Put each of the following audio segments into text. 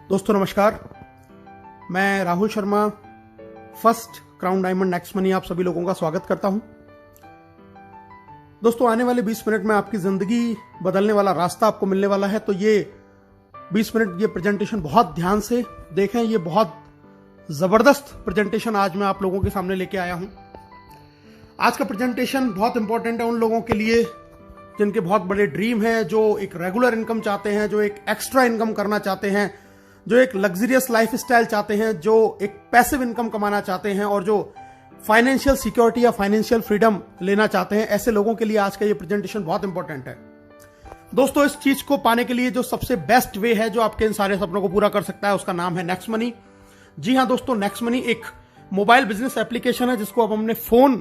दोस्तों नमस्कार, मैं Rahul Sharma first crown diamond next money आप सभी लोगों का स्वागत करता हूं। दोस्तों आने वाले 20 मिनट में आपकी जिंदगी बदलने वाला रास्ता आपको मिलने वाला है, तो ये 20 मिनट ये प्रेजेंटेशन बहुत ध्यान से देखें। ये बहुत जबरदस्त प्रेजेंटेशन आज मैं आप लोगों के सामने लेके आया हूं। आज का प्रेजेंटेशन बहुत इंपॉर्टेंट है उन लोगों के लिए जिनके बहुत बड़े ड्रीम है, जो एक रेगुलर इनकम चाहते हैं, जो एक एक्स्ट्रा इनकम करना चाहते हैं, जो एक लग्जरियस लाइफ स्टाइल चाहते हैं, जो एक पैसिव इनकम कमाना चाहते हैं और जो फाइनेंशियल सिक्योरिटी या फाइनेंशियल फ्रीडम लेना चाहते हैं। ऐसे लोगों के लिए आज का ये प्रेजेंटेशन बहुत इंपॉर्टेंट है। दोस्तों इस चीज को पाने के लिए जो सबसे बेस्ट वे है, जो आपके इन सारे सपनों को पूरा कर सकता है, उसका नाम है नेक्स्ट मनी। जी हाँ दोस्तों, नेक्स्ट मनी एक मोबाइल बिजनेस एप्लीकेशन है जिसको अब हमने फोन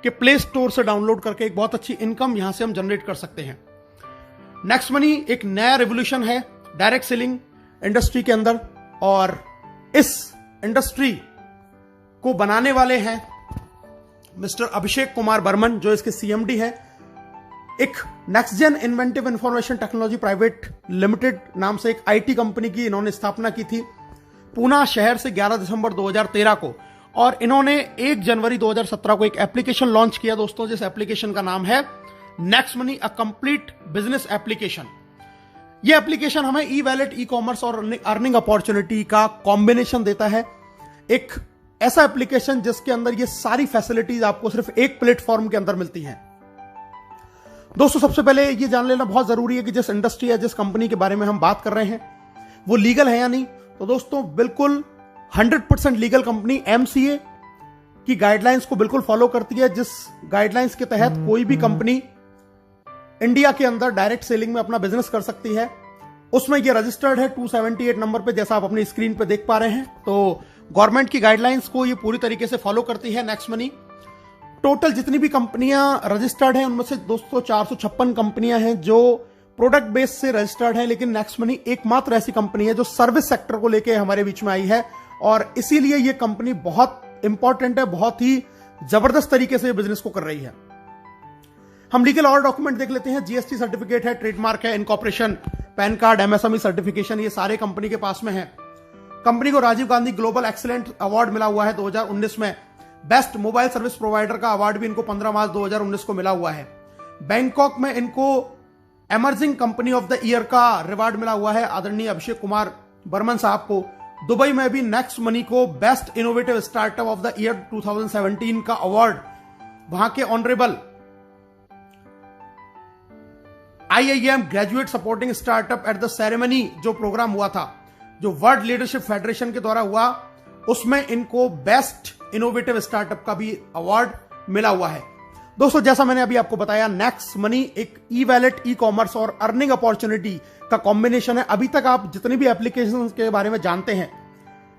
के प्ले स्टोर से डाउनलोड करके एक बहुत अच्छी इनकम यहां से हम जनरेट कर सकते हैं। नेक्स्ट मनी एक नया रेवोल्यूशन है डायरेक्ट सेलिंग इंडस्ट्री के अंदर, और इस इंडस्ट्री को बनाने वाले हैं मिस्टर अभिषेक कुमार बर्मन, जो इसके सीएमडी है। एक Next Gen Inventive Information Technology Private Limited नाम से एक आईटी कंपनी की इन्होंने स्थापना की थी पूना शहर से 11 दिसंबर 2013 को, और इन्होंने 1 जनवरी 2017 को एक एप्लीकेशन लॉन्च किया दोस्तों, जिस एप्लीकेशन का नाम है next money, a complete business application. यह एप्लीकेशन हमें ई वैलेट, ई कॉमर्स और अर्निंग अपॉर्चुनिटी का कॉम्बिनेशन देता है। एक ऐसा एप्लीकेशन जिसके अंदर ये सारी फैसिलिटीज आपको सिर्फ एक प्लेटफॉर्म के अंदर मिलती हैं। दोस्तों सबसे पहले ये जान लेना बहुत जरूरी है कि जिस इंडस्ट्री या जिस कंपनी के बारे में हम बात कर रहे हैं वो लीगल है या नहीं। तो दोस्तों बिल्कुल 100% लीगल कंपनी एमसीए की गाइडलाइंस को बिल्कुल फॉलो करती है, जिस गाइडलाइंस के तहत कोई भी कंपनी इंडिया के अंदर डायरेक्ट सेलिंग में अपना बिजनेस कर सकती है। उसमें ये रजिस्टर्ड है 278 नंबर पे, जैसा आप अपनी स्क्रीन पे देख पा रहे हैं। तो गवर्नमेंट की गाइडलाइंस को ये पूरी तरीके से फॉलो करती है नेक्स्ट मनी। टोटल जितनी भी कंपनियां रजिस्टर्ड हैं उनमें से दोस्तों 456 कंपनियां हैं जो प्रोडक्ट बेस से रजिस्टर्ड है, लेकिन नेक्स्ट मनी एकमात्र ऐसी कंपनी है जो सर्विस सेक्टर को लेकर हमारे बीच में आई है, और इसीलिए ये कंपनी बहुत इंपॉर्टेंट है, बहुत ही जबरदस्त तरीके से बिजनेस को कर रही है। हम लीगल और डॉक्यूमेंट देख लेते हैं। जीएसटी सर्टिफिकेट है, ट्रेडमार्क है, incorporation, PAN card, MSME certification, ये सारे कंपनी के पास में है। कंपनी को Rajiv Gandhi Global Excellent Award मिला हुआ है 2019 में। बेस्ट मोबाइल सर्विस प्रोवाइडर का अवार्ड भी इनको 15 मार्च 2019 को मिला हुआ है। बैंकॉक में इनको emerging company of the year का रिवार्ड मिला हुआ है आदरणीय अभिषेक कुमार बर्मन साहब को। दुबई में भी नेक्स्ट मनी को best innovative startup of the year 2017 का अवार्ड वहां के honourable IIM graduate supporting startup at the ceremony जो प्रोग्राम हुआ था, जो वर्ल्ड लीडरशिप फेडरेशन के द्वारा हुआ, उसमें इनको बेस्ट इनोवेटिव स्टार्टअप का भी अवार्ड मिला हुआ है। दोस्तों जैसा मैंने अभी आपको बताया, नेक्स्ट मनी एक ई वैलेट, ई कॉमर्स और अर्निंग अपॉर्चुनिटी का कॉम्बिनेशन है। अभी तक आप जितनी भी एप्लीकेशन के बारे में जानते हैं,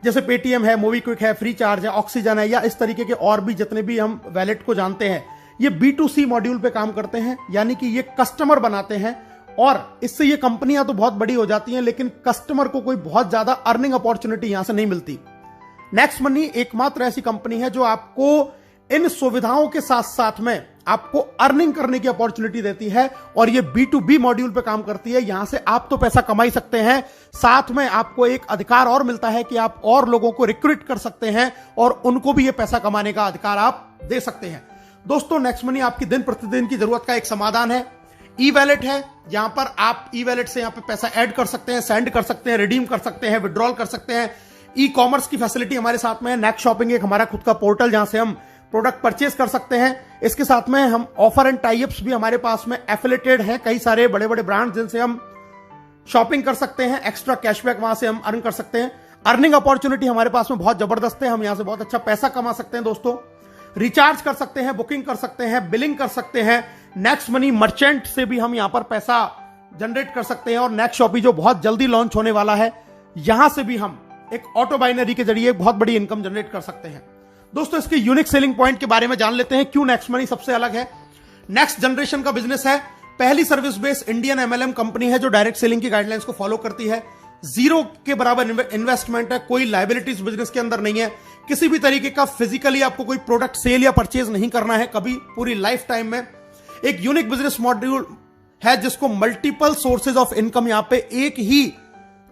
जैसे पेटीएम है, मोबीक्विक है, फ्री चार्ज है, ऑक्सीजन है, या इस तरीके के और भी जितने भी हम वैलेट को जानते हैं, ये B2C मॉड्यूल पे काम करते हैं, यानी कि ये कस्टमर बनाते हैं, और इससे ये कंपनियां तो बहुत बड़ी हो जाती हैं, लेकिन कस्टमर को कोई बहुत ज्यादा अर्निंग अपॉर्चुनिटी यहां से नहीं मिलती। नेक्स्ट मनी एकमात्र ऐसी कंपनी है जो आपको इन सुविधाओं के साथ साथ में आपको अर्निंग करने की अपॉर्चुनिटी देती है, और ये B2B मॉड्यूल पे काम करती है। यहां से आप तो पैसा कमा ही सकते हैं, साथ में आपको एक अधिकार और मिलता है कि आप और लोगों को रिक्रूट कर सकते हैं और उनको भी ये पैसा कमाने का अधिकार आप दे सकते हैं। दोस्तों नेक्स्ट मनी आपकी दिन प्रतिदिन की जरूरत का एक समाधान है। ई वैलेट है, यहां पर आप ई वैलेट से यहां पे पैसा ऐड कर सकते हैं, सेंड कर सकते हैं, रिडीम कर सकते हैं, विड्रॉल कर सकते हैं। ई कॉमर्स की फैसिलिटी हमारे साथ में है। नेक्स्ट शॉपिंग एक हमारा खुद का पोर्टल जहां से हम प्रोडक्ट परचेज कर सकते हैं। इसके साथ में हम ऑफर एंड टाइप्स भी हमारे पास में एफिलेटेड है, कई सारे बड़े बड़े ब्रांड जिनसे हम शॉपिंग कर सकते हैं, एक्स्ट्रा कैशबैक वहां से हम अर्न कर सकते हैं। अर्निंग अपॉर्चुनिटी हमारे पास में बहुत जबरदस्त है, हम यहां से बहुत अच्छा पैसा कमा सकते हैं। दोस्तों रिचार्ज कर सकते हैं, बुकिंग कर सकते हैं, बिलिंग कर सकते हैं। नेक्स्ट मनी मर्चेंट से भी हम यहां पर पैसा जनरेट कर सकते हैं, और नेक्स्ट शॉपी जो बहुत जल्दी लॉन्च होने वाला है, यहां से भी हम एक ऑटो बाइनरी के जरिए बहुत बड़ी इनकम जनरेट कर सकते हैं। दोस्तों इसके यूनिक सेलिंग पॉइंट के बारे में जान लेते हैं, क्यों नेक्स्ट मनी सबसे अलग है। नेक्स्ट जनरेशन का बिजनेस है, पहली service based Indian MLM company है जो डायरेक्ट सेलिंग की गाइडलाइंस को फॉलो करती है। जीरो के बराबर इन्वेस्टमेंट है, कोई लायबिलिटीज बिजनेस के अंदर नहीं है, किसी भी तरीके का फिजिकली आपको कोई प्रोडक्ट सेल या परचेज नहीं करना है कभी पूरी लाइफ टाइम में। एक यूनिक बिजनेस मॉड्यूल है जिसको मल्टीपल सोर्सेज ऑफ इनकम यहां पे एक ही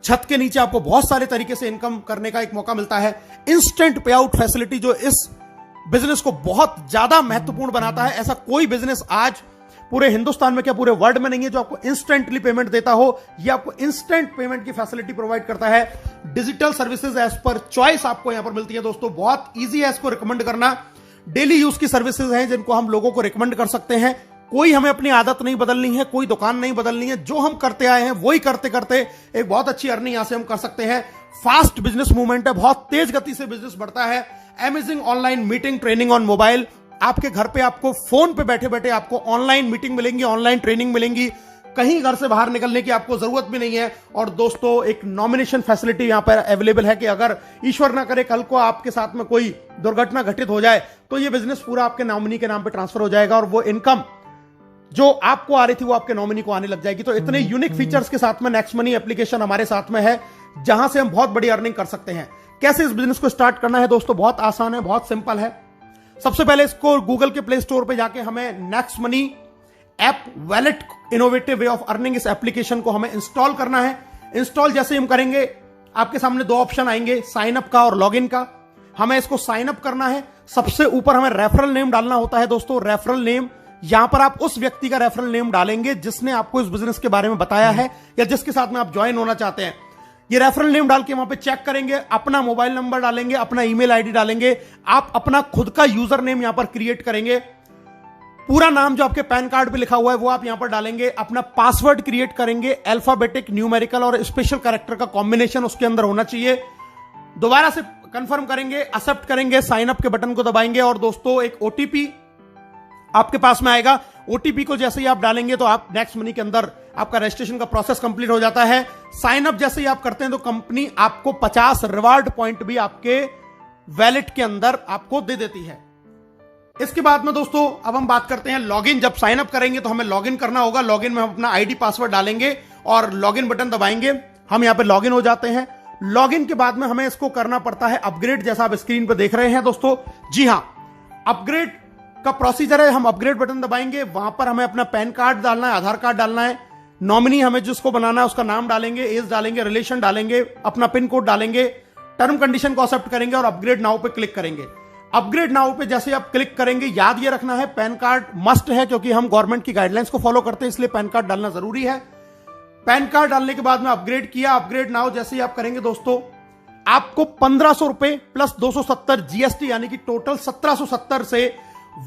छत के नीचे आपको बहुत सारे तरीके से इनकम करने का एक मौका मिलता है। इंस्टेंट पे आउट फैसिलिटी जो इस बिजनेस को बहुत ज्यादा महत्वपूर्ण बनाता है। ऐसा कोई बिजनेस आज पूरे हिंदुस्तान में क्या पूरे वर्ल्ड में नहीं है जो आपको इंस्टेंटली पेमेंट देता हो। ये आपको इंस्टेंट पेमेंट की फैसिलिटी प्रोवाइड करता है। Digital services as per choice आपको यहां पर मिलती है दोस्तों। बहुत ईजी है इसको रिकमेंड करना। डेली यूज की सर्विसेज हैं जिनको हम लोगों को रिकमेंड कर सकते हैं। कोई हमें अपनी आदत नहीं बदलनी है, कोई दुकान नहीं बदलनी है, जो हम करते आए हैं वही करते करते एक बहुत अच्छी अर्निंग यहां से हम कर सकते हैं। फास्ट बिजनेस मूवमेंट है, बहुत तेज गति से बिजनेस बढ़ता है। Amazing online meeting training on mobile. आपके घर पे आपको फोन पे बैठे बैठे आपको ऑनलाइन मीटिंग मिलेंगी, ऑनलाइन ट्रेनिंग मिलेंगी। कहीं घर से बाहर निकलने की आपको जरूरत भी नहीं है। और दोस्तों एक नॉमिनेशन फैसिलिटी यहां पर अवेलेबल है कि अगर ईश्वर ना करे कल को आपके साथ में कोई दुर्घटना घटित हो जाए तो ये बिजनेस पूरा आपके नॉमिनी के नाम पे ट्रांसफर हो जाएगा और वो इनकम जो आपको आ रही थी वो आपके नॉमिनी को आने लग जाएगी। तो इतने यूनिक फीचर्स के साथ में नेक्स्ट मनी एप्लीकेशन हमारे साथ में है जहां से हम बहुत बड़ी अर्निंग कर सकते हैं। कैसे इस बिजनेस को स्टार्ट करना है दोस्तों, बहुत आसान है, बहुत सिंपल है। सबसे पहले इसको गूगल के प्ले स्टोर पे जाके हमें next money app wallet innovative way of earning इस एप्लीकेशन को हमें इंस्टॉल करना है। इंस्टॉल जैसे हम करेंगे आपके सामने दो ऑप्शन आएंगे, साइन अप का और लॉगिन का। हमें इसको साइन अप करना है। सबसे ऊपर हमें रेफरल नेम डालना होता है दोस्तों। रेफरल नेम, यहां पर आप उस व्यक्ति का रेफरल नेम डालेंगे जिसने आपको इस बिजनेस के बारे में बताया है या जिसके साथ में आप ज्वाइन होना चाहते हैं। ये रेफरल नेम डाल के वहां पे चेक करेंगे, अपना मोबाइल नंबर डालेंगे, अपना ईमेल आईडी डालेंगे। आप अपना खुद का यूजर नेम यहां पर क्रिएट करेंगे। पूरा नाम जो आपके पैन कार्ड पे लिखा हुआ है वो आप यहां पर डालेंगे। अपना पासवर्ड क्रिएट करेंगे, अल्फाबेटिक, न्यूमेरिकल और स्पेशल कैरेक्टर का कॉम्बिनेशन उसके अंदर होना चाहिए। दोबारा से कंफर्म करेंगे, एक्सेप्ट करेंगे, साइन अप के बटन को दबाएंगे और दोस्तों एक ओटीपी आपके पास में आएगा। ओटीपी को जैसे ही आप डालेंगे तो आप नेक्स्ट मनी के अंदर आपका रजिस्ट्रेशन का प्रोसेस कंप्लीट हो जाता है। साइन अप जैसे ही आप करते हैं तो कंपनी आपको 50 रिवार्ड पॉइंट भी आपके वैलेट के अंदर आपको दे देती है। इसके बाद में दोस्तों अब हम बात करते हैं लॉगिन। जब साइन अप करेंगे तो हमें लॉगिन करना होगा। लॉगिन में हम अपना आईडी पासवर्ड डालेंगे और लॉगिन बटन दबाएंगे। हम यहां पे लॉगिन हो जाते हैं। लॉगिन के बाद में हमें इसको करना पड़ता है अपग्रेड, जैसा आप स्क्रीन पर देख रहे हैं दोस्तों। जी हां, अपग्रेड का प्रोसीजर है। हम अपग्रेड बटन दबाएंगे, वहां पर हमें अपना पैन कार्ड डालना है, आधार कार्ड डालना है, नॉमिनी हमें जिसको बनाना है उसका नाम डालेंगे, एज डालेंगे, रिलेशन डालेंगे, अपना पिन कोड डालेंगे, टर्म कंडीशन को एक्सेप्ट करेंगे और अपग्रेड नाउ पे क्लिक करेंगे। अपग्रेड नाउ पे जैसे आप क्लिक करेंगे, याद ये रखना है पैन कार्ड मस्ट है क्योंकि हम गवर्नमेंट की गाइडलाइंस को फॉलो करते हैं, इसलिए पैन कार्ड डालना जरूरी है। पैन कार्ड डालने के बाद में अपग्रेड किया। अपग्रेड नाउ जैसे ही आप करेंगे दोस्तों आपको 1500 रुपए प्लस 270 जीएसटी यानी कि टोटल 1770 से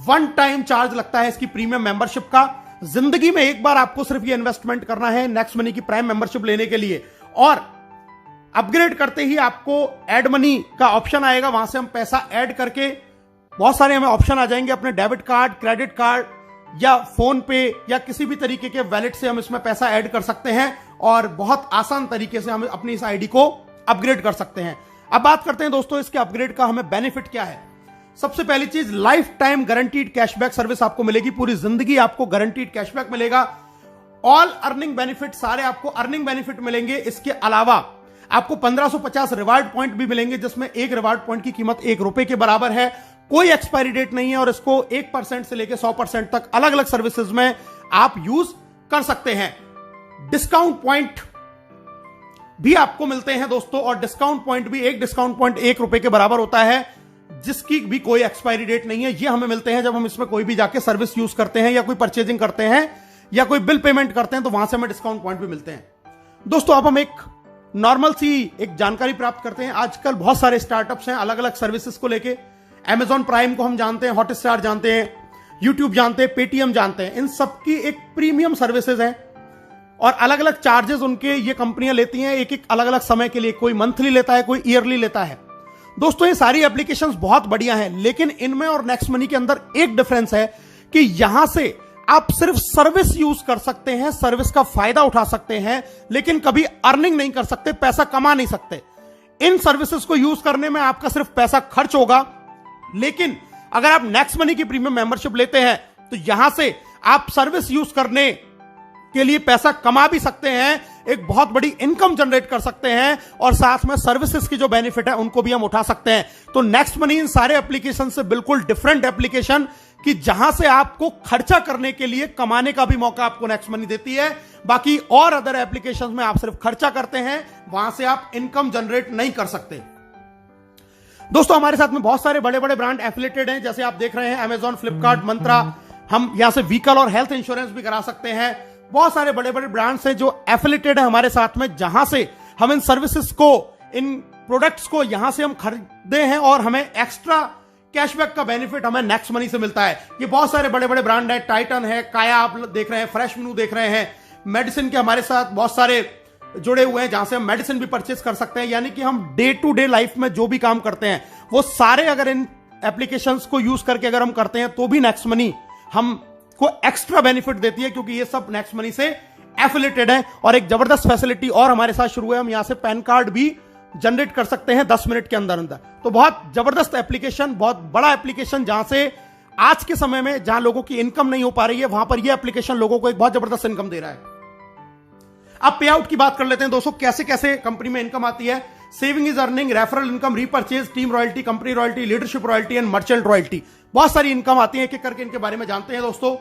वन टाइम चार्ज लगता है इसकी प्रीमियम मेंबरशिप का। जिंदगी में एक बार आपको सिर्फ ये इन्वेस्टमेंट करना है नेक्स्ट मनी की प्राइम मेंबरशिप लेने के लिए। और अपग्रेड करते ही आपको ऐड मनी का ऑप्शन आएगा, वहां से हम पैसा ऐड करके बहुत सारे हमें ऑप्शन आ जाएंगे। अपने डेबिट कार्ड, क्रेडिट कार्ड या फोन पे या किसी भी तरीके के वैलेट से हम इसमें पैसा ऐड कर सकते हैं और बहुत आसान तरीके से हम अपनी इस आईडी को अपग्रेड कर सकते हैं। अब बात करते हैं दोस्तों इसके अपग्रेड का हमें बेनिफिट क्या है। सबसे पहली चीज, life time guaranteed cashback service आपको मिलेगी। पूरी जिंदगी आपको गारंटीड कैशबैक मिलेगा। ऑल अर्निंग बेनिफिट, सारे आपको अर्निंग बेनिफिट मिलेंगे। इसके अलावा आपको 1550 रिवार्ड पॉइंट भी मिलेंगे जिसमें एक रिवार्ड पॉइंट की कीमत ₹1 के बराबर है। कोई एक्सपायरी डेट नहीं है और इसको 1% से लेकर 100% तक अलग अलग सर्विसेज में आप यूज कर सकते हैं। डिस्काउंट पॉइंट भी आपको मिलते हैं दोस्तों और डिस्काउंट पॉइंट भी, एक डिस्काउंट पॉइंट ₹1 के बराबर होता है जिसकी भी कोई एक्सपायरी डेट नहीं है। ये हमें मिलते हैं जब हम इसमें कोई भी जाके सर्विस यूज करते हैं या कोई परचेजिंग करते हैं या कोई बिल पेमेंट करते हैं तो वहां से हमें डिस्काउंट पॉइंट भी मिलते हैं। दोस्तों अब हम एक नॉर्मल सी एक जानकारी प्राप्त करते हैं। आजकल बहुत सारे स्टार्टअप्स हैं अलग अलग सर्विसेज को लेके। Amazon प्राइम को हम जानते हैं, हॉटस्टार जानते हैं, यूट्यूब जानते हैं, पेटीएम जानते हैं। इन सबकी एक प्रीमियम सर्विसेज हैं और अलग अलग चार्जेस उनके ये कंपनियां लेती हैं एक एक अलग अलग समय के लिए। कोई मंथली लेता है, कोई ईयरली लेता है। दोस्तों ये सारी एप्लीकेशंस बहुत बढ़िया हैं, लेकिन इनमें और नेक्स्ट मनी के अंदर एक डिफरेंस है कि यहां से आप सिर्फ सर्विस यूज कर सकते हैं, सर्विस का फायदा उठा सकते हैं, लेकिन कभी अर्निंग नहीं कर सकते, पैसा कमा नहीं सकते। इन सर्विसेज को यूज करने में आपका सिर्फ पैसा खर्च होगा, लेकिन अगर आप नेक्स्ट मनी की प्रीमियम मेंबरशिप लेते हैं तो यहां से आप सर्विस यूज करने के लिए पैसा कमा भी सकते हैं, एक बहुत बड़ी इनकम जनरेट कर सकते हैं और साथ में सर्विसेज की जो बेनिफिट है उनको भी हम उठा सकते हैं। तो नेक्स्ट मनी इन सारे एप्लीकेशन से बिल्कुल डिफरेंट एप्लीकेशन। कि जहां से आपको खर्चा करने के लिए कमाने का भी मौका आपको नेक्स्ट मनी देती है। बाकी और अदर एप्लीकेशंस में आप सिर्फ खर्चा करते हैं, वहां से आप इनकम जनरेट नहीं कर सकते। दोस्तों हमारे साथ में बहुत सारे बड़े बड़े ब्रांड एफिलेटेड हैं, जैसे आप देख रहे हैं अमेजॉन, फ्लिपकार्ट, मंत्रा। हम यहां से व्हीकल और हेल्थ इंश्योरेंस भी करा सकते हैं। बहुत सारे बड़े बड़े ब्रांड्स हैं जो एफिलेटेड है हमारे साथ में, जहां से हम इन सर्विसेज को, इन प्रोडक्ट्स को यहां से हम खरीदे हैं और हमें एक्स्ट्रा कैशबैक का बेनिफिट हमें नेक्स्ट मनी से मिलता है। ये बहुत सारे बड़े बड़े ब्रांड है, टाइटन है, काया आप देख रहे हैं, फ्रेश मेनू देख रहे हैं, मेडिसिन के हमारे साथ बहुत सारे जुड़े हुए हैं जहां से हम मेडिसिन भी परचेस कर सकते हैं। यानी कि हम डे टू डे लाइफ में जो भी काम करते हैं वो सारे अगर इन एप्लीकेशंस को यूज करके अगर हम करते हैं तो भी नेक्स्ट मनी हमको एक्स्ट्रा बेनिफिट देती है, क्योंकि ये सब नेक्स्ट मनी से एफिलेटेड है। और एक जबरदस्त फैसिलिटी और हमारे साथ शुरू है, हम यहां से पैन कार्ड भी जनरेट कर सकते हैं 10 मिनट के अंदर अंदर। तो बहुत जबरदस्त एप्लीकेशन, बहुत बड़ा एप्लीकेशन, जहां से आज के समय में जहां लोगों की इनकम नहीं हो पा रही है वहां पर यह एप्लीकेशन लोगों को एक बहुत जबरदस्त इनकम दे रहा है। अब पे आउट की बात कर लेते हैं दोस्तों, कैसे कैसे कंपनी में इनकम आती है। Saving is earning, referral income, repurchase, team royalty, company royalty, leadership royalty and merchant royalty. बहुत सारी इनकम आती है, एक एक करके इनके बारे में जानते हैं दोस्तों।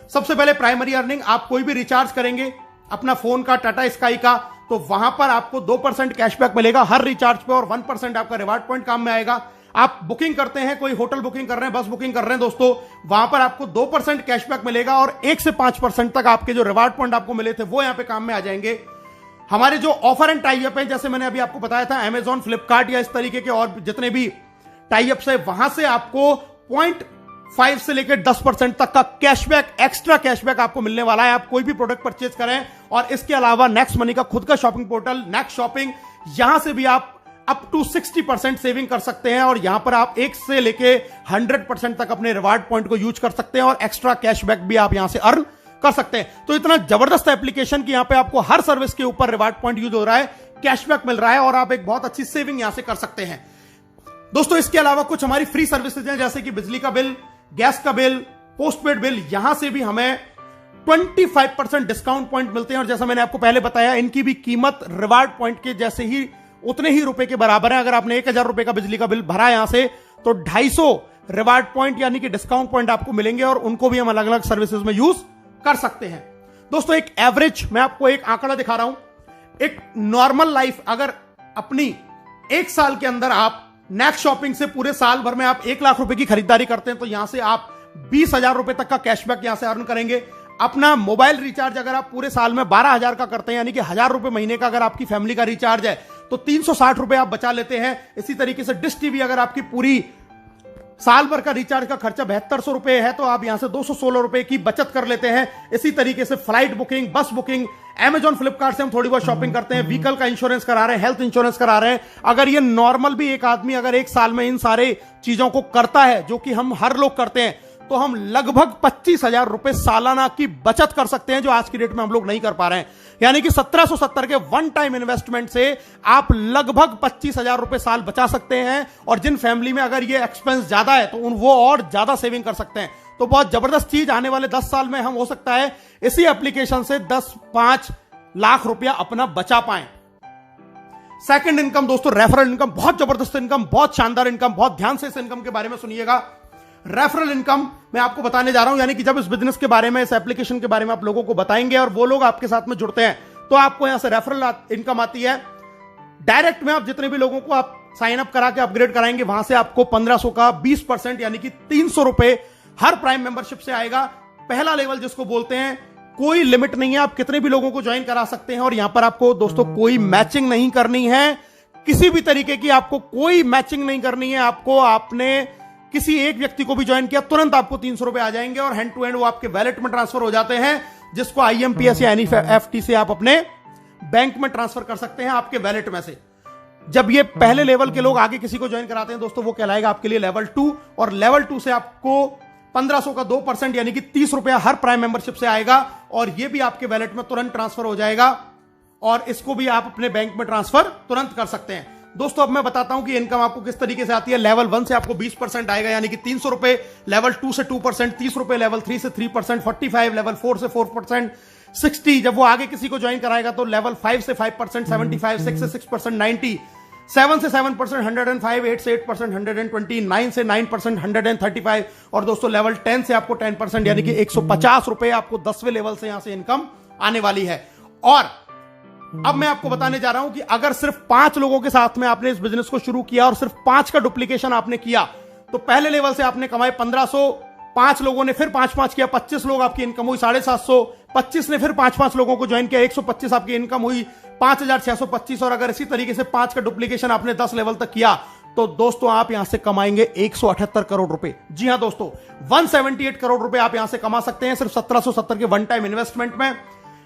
सबसे पहले प्राइमरी अर्निंग, आप कोई भी रिचार्ज करेंगे अपना फोन का, टाटा स्काई का, तो वहां पर आपको 2% कैशबैक मिलेगा हर रिचार्ज पे और 1% आपका रिवार्ड पॉइंट काम में आएगा। आप बुकिंग करते हैं, कोई होटल बुकिंग कर रहे हैं, बस बुकिंग कर रहे हैं दोस्तों, वहां पर आपको 2% कैशबैक मिलेगा और 1 से 5% तक आपके जो रिवार्ड पॉइंट आपको मिले थे वो यहां पे काम में आ जाएंगे। हमारे जो ऑफर एंड टाई अप है, जैसे मैंने अभी आपको बताया था अमेजॉन, फ्लिपकार्ट या इस तरीके के और जितने भी टाई अप्स है, वहां से आपको 0.5 से लेकर 10% तक का कैशबैक, एक्स्ट्रा कैशबैक आपको मिलने वाला है। आप कोई भी प्रोडक्ट परचेज करें। और इसके अलावा नेक्स्ट मनी का खुद का शॉपिंग पोर्टल नेक्स्ट शॉपिंग, यहां से भी आप अप टू 60% सेविंग कर सकते हैं और यहां पर आप 1 से लेके 100% तक अपने रिवार्ड पॉइंट को यूज कर सकते हैं और एक्स्ट्रा कैशबैक भी आप यहां से अर्न कर सकते हैं। तो इतना जबरदस्त एप्लीकेशन कि यहां पे आपको हर सर्विस के ऊपर रिवार्ड पॉइंट यूज हो रहा है, कैशबैक मिल रहा है और आप एक बहुत अच्छी सेविंग यहां से कर सकते हैं दोस्तों। इसके अलावा कुछ हमारी फ्री सर्विसेज हैं, जैसे कि बिजली का बिल, गैस का बिल, पोस्टपेड बिल, यहां से भी हमें 25% डिस्काउंट पॉइंट मिलते हैं। और जैसा मैंने आपको पहले बताया, इनकी भी कीमत रिवार्ड पॉइंट के जैसे ही उतने ही रुपए के बराबर है। अगर आपने 1000 रुपए का बिजली का बिल भरा यहां से तो 250 रिवार्ड पॉइंट यानी कि डिस्काउंट पॉइंट आपको मिलेंगे और उनको भी हम अलग अलग सर्विसेज में यूज कर सकते हैं दोस्तों। एक एवरेज, मैं आपको एक आंकड़ा दिखा रहा हूं, एक नॉर्मल लाइफ अगर अपनी 1 साल के अंदर आप नेक्स्ट शॉपिंग से पूरे साल भर में आप 1 लाख रुपए की खरीदारी करते हैं तो यहां से आप 20,000 रुपए तक का कैशबैक यहां से अर्न करेंगे। अपना मोबाइल रिचार्ज अगर आप पूरे साल में 12,000 का करते हैं, यानी कि 1,000 रुपए महीने का अगर आपकी फैमिली का रिचार्ज है तो 360 रुपए आप बचा लेते हैं। इसी तरीके से डिश टीवी अगर आपकी पूरी साल भर का रिचार्ज का खर्चा 7200 रुपए है तो आप यहां से 216 रुपए की बचत कर लेते हैं। इसी तरीके से फ्लाइट बुकिंग, बस बुकिंग, अमेजॉन, फ्लिपकार्ट से हम थोड़ी बहुत शॉपिंग करते हैं, व्हीकल का इंश्योरेंस करा रहे हैं, हेल्थ इंश्योरेंस करा रहे हैं। अगर ये नॉर्मल भी एक आदमी अगर 1 साल में इन सारे चीजों को करता है, जो कि हम हर लोग करते हैं, तो हम लगभग 25,000 रुपए सालाना की बचत कर सकते हैं, जो आज की डेट में हम लोग नहीं कर पा रहे हैं। यानी कि 1770 के वन टाइम इन्वेस्टमेंट से आप लगभग 25,000 रुपए साल बचा सकते हैं। और जिन फैमिली में अगर ये एक्सपेंस ज्यादा है तो वो और ज्यादा सेविंग कर सकते हैं। तो बहुत जबरदस्त चीज, आने वाले 10 साल में हम हो सकता है इसी एप्लीकेशन से 10-5 लाख रुपया अपना बचा पाएं। सेकंड इनकम दोस्तों, रेफरल इनकम, बहुत जबरदस्त इनकम, बहुत शानदार इनकम, बहुत ध्यान से इस इनकम के बारे में सुनिएगा। रेफरल इनकम मैं आपको बताने जा रहा हूं, यानी कि जब इस बिजनेस के बारे में, इस एप्लीकेशन के बारे में आप लोगों को बताएंगे और वो लोग आपके साथ में जुड़ते हैं तो आपको यहां से रेफरल इनकम आती है। डायरेक्ट में आप जितने भी लोगों को आप साइन अप करा के अपग्रेड कराएंगे, वहां से आपको 1500 का 20% यानी कि 300 रुपए हर प्राइम मेंबरशिप से आएगा। पहला लेवल जिसको बोलते हैं, कोई लिमिट नहीं है, आप कितने भी लोगों को ज्वाइन करा सकते हैं। और यहां पर आपको दोस्तों कोई मैचिंग नहीं करनी है, किसी भी तरीके की आपको कोई मैचिंग नहीं करनी है। आपको आपने किसी एक व्यक्ति को भी ज्वाइन किया, तुरंत आपको 300 रुपए आ जाएंगे और हैंड टू हैंड वो आपके वैलेट में ट्रांसफर हो जाते हैं, जिसको IMPS या NEFT से आप अपने बैंक में ट्रांसफर कर सकते हैं आपके वैलेट में से। जब ये पहले लेवल के लोग आगे किसी को ज्वाइन कराते हैं दोस्तों, वो कहलाएगा आपके लिए लेवल 2। और लेवल 2 से आपको 1500 का 2% यानी कि 30 रुपया हर प्राइम मेंबरशिप से आएगा और ये भी आपके वैलेट में तुरंत ट्रांसफर हो जाएगा और इसको भी आप अपने बैंक में ट्रांसफर तुरंत कर सकते हैं। दोस्तों अब मैं बताता हूं कि इनकम आपको किस तरीके से आती है। लेवल 1 से आपको 20% आएगा यानी कि 300 रुपए, लेवल 2 से 2%, 30 रुपए, लेवल 3 से 3%, 45, लेवल 4 से 4%, 60 जब वो आगे किसी को ज्वाइन कराएगा तो लेवल 5 से 5%, 75, 6 से 6%, 90 7 से 7% 105, 8 से 8% 120, 9 से 9% 135 और दोस्तों लेवल 10 से आपको 10% यानी कि 150 रुपए आपको 10वें लेवल से यहां से इनकम आने वाली है। और अब मैं आपको बताने जा रहा हूं कि अगर सिर्फ 5 लोगों के साथ में आपने इस बिजनेस को शुरू किया और सिर्फ 5 का डुप्लीकेशन आपने किया तो पहले लेवल से आपने कमाए 1500, 5 लोगों ने फिर 5 किया, 25 लोग आपकी इनकम हुई 750, 25 ने फिर 5 लोगों को ज्वाइन किया, 125 आपकी इनकम हुई 5625। और अगर इसी तरीके से 5 का डुप्लीकेशन आपने 10 लेवल तक किया तो दोस्तों आप यहां से कमाएंगे 178 करोड़ रुपए। जी हां दोस्तों, 178 करोड़ रुपए आप यहां से कमा सकते हैं सिर्फ 1770 के वन टाइम इन्वेस्टमेंट में।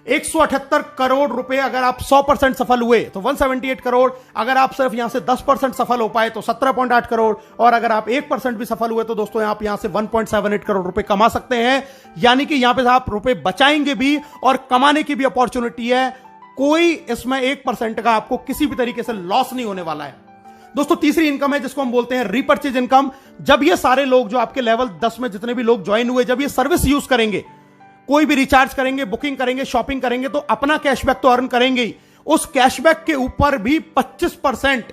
178 करोड़ रुपए अगर आप 100% सफल हुए तो 178 करोड़, अगर आप सिर्फ यहां से 10% सफल हो पाए तो 17.8 करोड़, और अगर आप 1% भी सफल हुए तो दोस्तों आप यहां से 1.78 करोड़ रुपए कमा सकते हैं। यानी कि यहां पे आप रुपए बचाएंगे भी और कमाने की भी अपॉर्चुनिटी है। कोई इसमें 1% का आपको किसी भी तरीके से लॉस नहीं होने वाला है। दोस्तों तीसरी इनकम है जिसको हम बोलते हैं रीपर्चेज इनकम। जब ये सारे लोग जो आपके लेवल 10 में जितने भी लोग ज्वाइन हुए, जब ये सर्विस यूज करेंगे, कोई भी रिचार्ज करेंगे, बुकिंग करेंगे, शॉपिंग करेंगे तो अपना कैशबैक तो अर्न करेंगे ही, उस कैशबैक के ऊपर भी 25%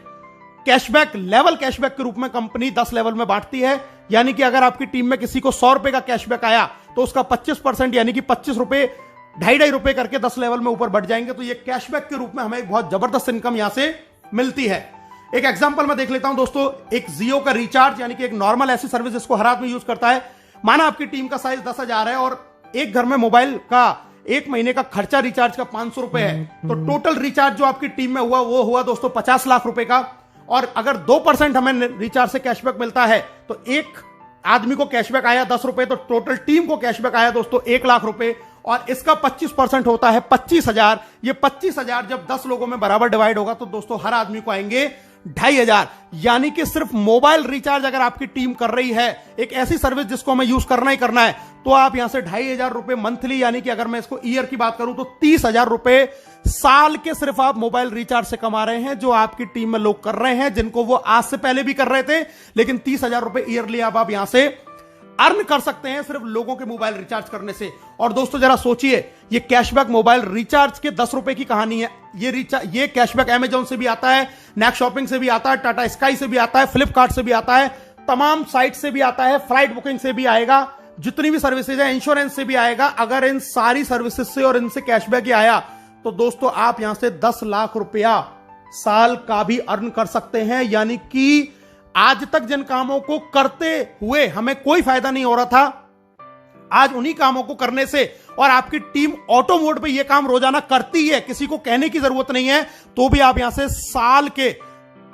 कैशबैक लेवल कैशबैक के रूप में कंपनी 10 लेवल में बांटती है। यानी कि अगर आपकी टीम में किसी को 100 रुपए का कैशबैक आया तो उसका 25% यानी कि 25 रुपए 2.5 रुपए करके 10 लेवल में ऊपर बढ़ जाएंगे। तो ये कैशबैक के रूप में हमें एक बहुत जबरदस्त इनकम यहां से मिलती है। एक एग्जांपल मैं देख लेता हूं दोस्तों, एक जियो का रिचार्ज यानी कि एक नॉर्मल ऐसी सर्विस जिसको हर आदमी यूज करता है। माना आपकी टीम का साइज 10,000 है और एक घर में मोबाइल का 1 महीने का खर्चा रिचार्ज का 500 रुपए है, तो टोटल रिचार्ज जो आपकी टीम में हुआ वो हुआ दोस्तों 50 लाख रुपए का। और अगर 2% हमें रिचार्ज से कैशबैक मिलता है तो एक आदमी को कैशबैक आया 10 रुपए, तो टोटल टीम को कैशबैक आया दोस्तों 1 लाख रुपए, और इसका 25% होता है 25,000। ये 25,000 जब 10 लोगों में बराबर डिवाइड होगा तो दोस्तों हर आदमी को आएंगे 2,500। यानी कि सिर्फ मोबाइल रिचार्ज अगर आपकी टीम कर रही है, एक ऐसी सर्विस जिसको हमें यूज करना ही करना है, तो आप यहां से 2,500 रुपए मंथली, यानी कि अगर मैं इसको ईयर की बात करूं तो 30,000 रुपए साल के सिर्फ आप मोबाइल रिचार्ज से कमा रहे हैं, जो आपकी टीम में लोग कर रहे हैं, जिनको वो आज से पहले भी कर रहे थे। लेकिन 30,000 रुपए ईयरली आप यहां से अर्न कर सकते हैं सिर्फ लोगों के मोबाइल रिचार्ज करने से। और दोस्तों जरा सोचिए, ये कैशबैक मोबाइल रिचार्ज के 10 रुपए की कहानी है। ये कैशबैक अमेजॉन से भी आता है, नेक शॉपिंग से भी आता है, टाटा स्काई से भी आता है, फ्लिपकार्ट से भी आता है, तमाम साइट से भी आता है, फ्लाइट बुकिंग से भी आएगा, जितनी भी सर्विसेज है, इंश्योरेंस से भी आएगा। अगर इन सारी सर्विसेज से और इनसे कैशबैक ही आया तो दोस्तों आप यहां से 10 लाख रुपया साल का भी अर्न कर सकते हैं। यानी कि आज तक जिन कामों को करते हुए हमें कोई फायदा नहीं हो रहा था, आज उन्हीं कामों को करने से, और आपकी टीम ऑटो मोड पे ये काम रोजाना करती है, किसी को कहने की जरूरत नहीं है, तो भी आप यहां से साल के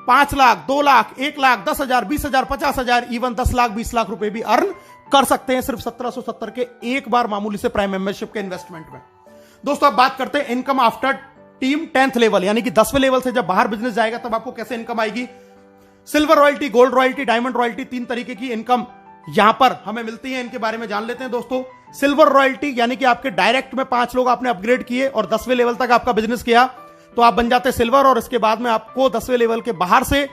5 लाख, 2 लाख, 1 लाख, 10,000, 20,000, 50,000, इवन 10 लाख, 20 लाख रुपए भी अर्न कर सकते हैं सिर्फ 1770 के एक बार मामूली से प्राइम मेंबरशिप के इन्वेस्टमेंट में। दोस्तों अब बात करते हैं income after team 10th level, यानी कि 10वें लेवल से जब बाहर बिजनेस जाएगा तब आपको कैसे इनकम आएगी। Silver royalty, gold royalty, diamond royalty, 3 तरीके की इनकम यहां पर हमें मिलती है। इनके बारे में जान लेते हैं दोस्तों। सिल्वर रॉयल्टी यानी कि आपके डायरेक्ट में 5 लोग आपने अपग्रेड किए और 10वें लेवल तक आपका बिजनेस किया तो आप बन जाते सिल्वर, और इसके बाद में आपको 10वें लेवल के बाहर से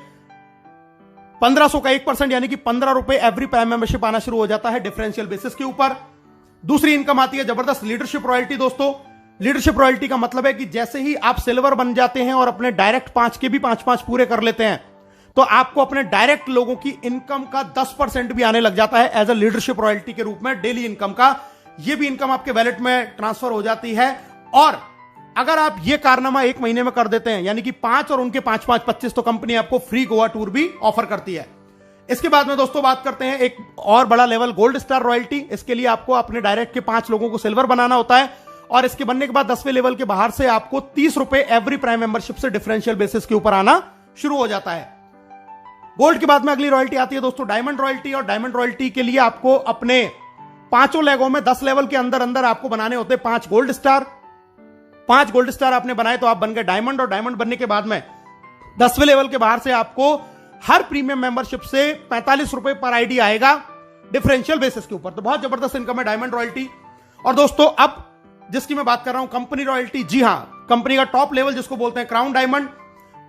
1500 का 1% यानी कि 15 रुपए एवरी प्राइम मेंबरशिप आना शुरू हो जाता है डिफरेंशियल बेसिस के ऊपर। दूसरी इनकम आती है जबरदस्त लीडरशिप रॉयल्टी। दोस्तों लीडरशिप रॉयल्टी का मतलब है कि जैसे ही आप सिल्वर बन जाते हैं और अपने डायरेक्ट 5 के भी 5 पूरे कर लेते हैं तो आपको अपने डायरेक्ट लोगों की इनकम का 10% भी आने लग जाता है एज अ लीडरशिप रॉयल्टी के रूप में, डेली इनकम का। यह भी इनकम आपके वैलेट में ट्रांसफर हो जाती है। और अगर आप ये कारनामा 1 महीने में कर देते हैं, यानी कि 5 और उनके 5 25, तो कंपनी आपको फ्री गोवा टूर भी ऑफर करती है। इसके बाद में दोस्तों बात करते हैं एक और बड़ा लेवल, गोल्ड स्टार रॉयल्टी। इसके लिए आपको अपने डायरेक्ट के 5 लोगों को सिल्वर बनाना होता है, और इसके बनने के बाद 10वें लेवल के बाहर से आपको 30 रुपए एवरी प्राइम मेंबरशिप से डिफरेंशियल बेसिस के ऊपर आना शुरू हो जाता है। गोल्ड के बाद में अगली रॉयल्टी आती है दोस्तों डायमंड रॉयल्टी, और डायमंड रॉयल्टी के लिए आपको अपने 5 लेगों में 10 लेवल के अंदर अंदर आपको बनाने होते हैं 5 गोल्ड स्टार। 5 गोल्ड स्टार आपने बनाए तो आप बन गए डायमंड, और डायमंड बनने के बाद में 10वें लेवल के बाहर से आपको हर प्रीमियम मेंबरशिप से 45 रुपए पर आईडी आएगा डिफरेंशियल बेसिस के ऊपर। तो बहुत जबरदस्त इनकम है डायमंड रॉयल्टी। और दोस्तों अब जिसकी मैं बात कर रहा हूं कंपनी रॉयल्टी, जी हां, कंपनी का टॉप लेवल जिसको बोलते हैं क्राउन डायमंड।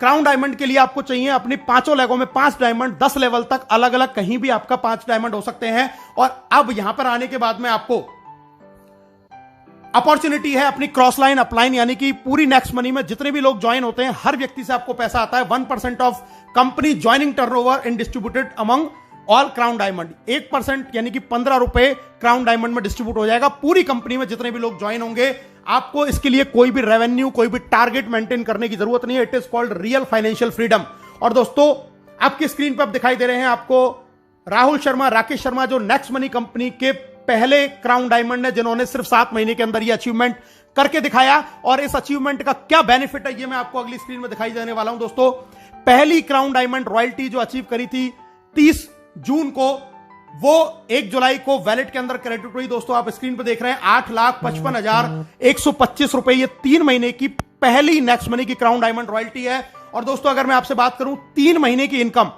क्राउन डायमंड के लिए आपको चाहिए अपनी 5 लेगों में 5 डायमंड, 10 लेवल तक अलग अलग कहीं भी आपका 5 डायमंड हो सकते हैं। और अब यहां पर आने के बाद में आपको अपॉर्चुनिटी है अपनी क्रॉस लाइन अपलाइन, यानी कि पूरी नेक्स्ट मनी में जितने भी लोग ज्वाइन होते हैं हर व्यक्ति से आपको पैसा आता है 1% of company joining turnover in distributed among all crown diamond. 1% यानी कि 15 रुपए क्राउन डायमंड में डिस्ट्रीब्यूट हो जाएगा पूरी कंपनी में जितने भी लोग ज्वाइन होंगे। आपको इसके लिए कोई भी रेवेन्यू कोई भी टारगेट मेंटेन करने की जरूरत नहीं है। It is called real financial freedom. और दोस्तों आपकी स्क्रीन पर अब दिखाई दे रहे हैं आपको राहुल शर्मा, राकेश शर्मा, जो नेक्स्ट मनी कंपनी के पहले क्राउन डायमंड है, जिन्होंने सिर्फ 7 महीने के अंदर ये अचीवमेंट करके दिखाया। और इस अचीवमेंट का क्या बेनिफिट है ये मैं आपको अगली स्क्रीन में दिखाई देने वाला हूं। दोस्तों पहली क्राउन डायमंड रॉयल्टी जो अचीव करी थी 30 जून को, वो 1 जुलाई को वैलेट के अंदर क्रेडिट हुई। दोस्तों आप स्क्रीन पर देख रहे हैं 8,55,125 रुपए, ये 3 महीने की पहली नेक्स्ट मनी की क्राउन डायमंड रॉयल्टी है। और दोस्तों अगर मैं आपसे बात करूं 3 महीने की इनकम,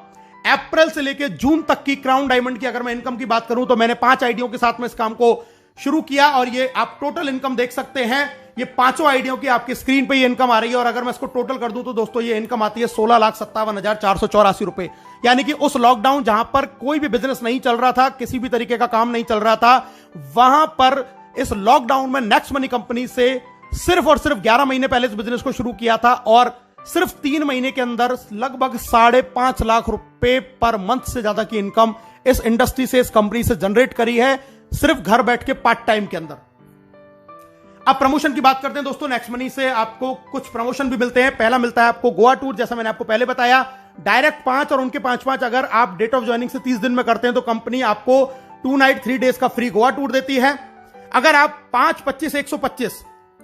अप्रैल से लेकर जून तक की क्राउन डायमंड की अगर मैं इनकम की बात करूं तो मैंने 5 आईडियों के साथ में इस काम को शुरू किया और ये आप टोटल इनकम देख सकते हैं। ये 5 आईडियों की आपकी स्क्रीन पे ये इनकम आ रही है। और अगर मैं इसको टोटल कर दूं तो दोस्तों ये इनकम आती है 16,57,484 रुपए। यानी कि उस लॉकडाउन जहां पर कोई भी बिजनेस नहीं चल रहा था, किसी भी तरीके का काम नहीं चल रहा था, वहां पर इस लॉकडाउन में नेक्स्ट मनी कंपनी से सिर्फ और सिर्फ 11 महीने पहले इस बिजनेस को शुरू किया था और सिर्फ 3 महीने के अंदर लगभग 5.5 लाख रुपए पर मंथ से ज्यादा की इनकम इस इंडस्ट्री से, इस कंपनी से जनरेट करी है सिर्फ घर बैठ के पार्ट टाइम के अंदर। अब प्रमोशन की बात करते हैं दोस्तों। नेक्स्ट मनी से आपको कुछ प्रमोशन भी मिलते हैं। पहला मिलता है आपको गोवा टूर, जैसा मैंने आपको पहले बताया, डायरेक्ट 5 और उनके 5 अगर आप डेट ऑफ ज्वाइनिंग से 30 दिन में करते हैं तो कंपनी आपको 2 नाइट 3 डेज का फ्री गोवा टूर देती है। अगर आप 5, 25, 125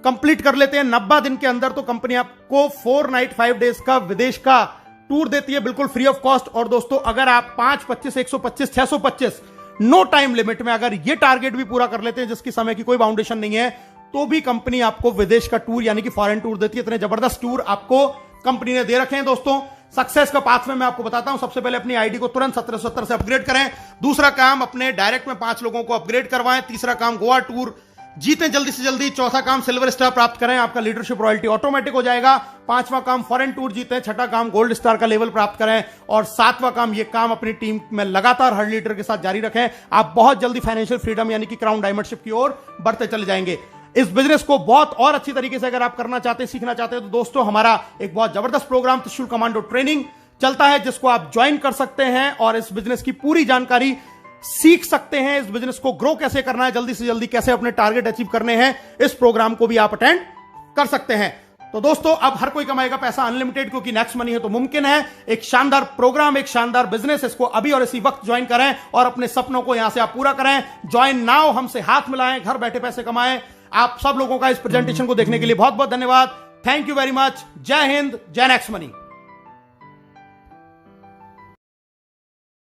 कंप्लीट कर लेते हैं 90 दिन के अंदर तो कंपनी आपको 4 नाइट 5 डेज का विदेश का टूर देती है बिल्कुल फ्री ऑफ कॉस्ट। और दोस्तों अगर आप 5, 25, 125, 625 नो टाइम लिमिट में अगर ये टारगेट भी पूरा कर लेते हैं जिसकी समय की कोई बाउंडेशन नहीं है तो भी कंपनी आपको विदेश का टूर यानी कि फॉरेन टूर देती है। इतने जबरदस्त टूर आपको कंपनी ने दे रखे हैं। दोस्तों सक्सेस का पाथ में मैं आपको बताता हूं। सबसे पहले अपनी आईडी को तुरंत 1770 से अपग्रेड करें। दूसरा काम अपने डायरेक्ट में 5 लोगों को अपग्रेड करवाएं। तीसरा काम गोवा टूर जीतें जल्दी से जल्दी। चौथा काम सिल्वर स्टार प्राप्त करें, आपका लीडरशिप रॉयल्टी ऑटोमेटिक हो जाएगा। 5वां काम फॉरेन टूर जीतें। 6ठा काम गोल्ड स्टार का लेवल प्राप्त करें। और 7वां काम ये काम अपनी टीम में लगातार हर लीडर के साथ जारी रखें। आप बहुत जल्दी फाइनेंशियल फ्रीडम यानी कि क्राउन डायमंडशिप की ओर बढ़ते चले जाएंगे। इस बिजनेस को बहुत और अच्छी तरीके से अगर आप करना चाहते हैं, सीखना चाहते हैं तो दोस्तों हमारा एक बहुत जबरदस्त प्रोग्राम त्रिशूल कमांडो ट्रेनिंग चलता है जिसको आप ज्वाइन कर सकते हैं और इस बिजनेस की पूरी जानकारी सीख सकते हैं। इस बिजनेस को ग्रो कैसे करना है, जल्दी से जल्दी कैसे अपने टारगेट अचीव करने हैं, इस प्रोग्राम को भी आप अटेंड कर सकते हैं। तो दोस्तों अब हर कोई कमाएगा पैसा अनलिमिटेड, क्योंकि नेक्स्ट मनी है तो मुमकिन है। एक शानदार प्रोग्राम, एक शानदार बिजनेस, इसको अभी और इसी वक्त ज्वाइन करें और अपने सपनों को यहां से आप पूरा करें। ज्वाइन नाउ, हमसे हाथ मिलाएं, घर बैठे पैसे कमाएं। आप सब लोगों का इस प्रेजेंटेशन को देखने के लिए बहुत बहुत धन्यवाद। Thank you very much. जय हिंद, जय नेक्स्ट मनी।